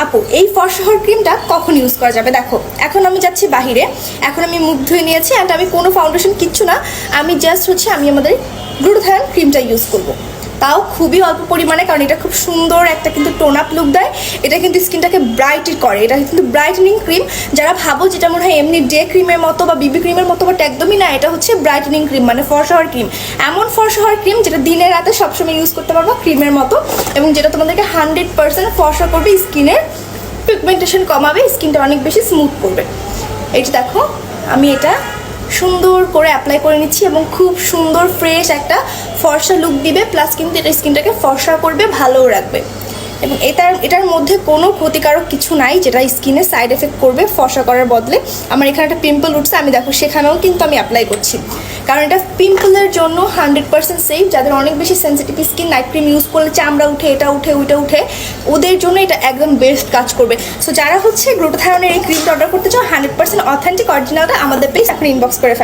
আপু এই ফর্সা হওয়ার ক্রিমটা কখন ইউজ করা যাবে? দেখো এখন আমি যাচ্ছি বাহিরে, এখন আমি মুখ ধুয়ে নিয়েছি অ্যান্ড আমি কোনো ফাউন্ডেশন কিচ্ছু না, আমি জাস্ট আমি আমাদের গ্লুটাথায়ন ক্রিমটা ইউজ করব। তাও খুবই অল্প পরিমাণে, কারণ এটা খুব সুন্দর একটা কিন্তু টোন আপ লুক দেয়। এটা কিন্তু স্কিনটাকে ব্রাইট করে, এটা কিন্তু ব্রাইটেনিং ক্রিম। যারা ভাবো যেটা মনে হয় এমনি ডে ক্রিমের মতো বা বিবি ক্রিমের মতো, বাট একদমই না, এটা হচ্ছে ব্রাইটেনিং ক্রিম, মানে ফর্সা হওয়ার ক্রিম। এমন ফর্সা হওয়ার ক্রিম যেটা দিনে রাতে সবসময় ইউজ করতে পারবো ক্রিমের মতো, এবং যেটা তোমাদেরকে 100% ফর্সা করবে, স্কিনের পিগমেন্টেশন কমাবে, স্কিনটা অনেক বেশি স্মুথ করবে। এইটা দেখো আমি এটা সুন্দর করে অ্যাপ্লাই করে নিচ্ছি এবং খুব সুন্দর ফ্রেশ একটা ফর্সা লুক দিবে, প্লাস কিন্তু এটা স্কিনটাকে ফর্সা করবে, ভালোও রাখবে। এবং এটার মধ্যে কোনো ক্ষতিকারক কিছু নাই যেটা স্কিনে সাইড এফেক্ট করবে ফর্সা করার বদলে। আমার এখানে একটা পিম্পল উঠছে, আমি দেখো সেখানেও কিন্তু আমি অ্যাপ্লাই করছি, কারণ এটা পিম্পলের জন্য 100% সেফ। যাদের অনেক বেশি sensitive skin, night cream use করলে চামড়া উঠে, এটা উঠে, ওইটা উঠে, ওদের জন্য এটা একদম বেস্ট কাজ করবে। সো যারা গ্লুটাথায়নের এই ক্রিমটা অর্ডার করতে চাও 100% অথেন্টিক অরিজিনালটা আমাদের পেজ এখন ইনবক্স করে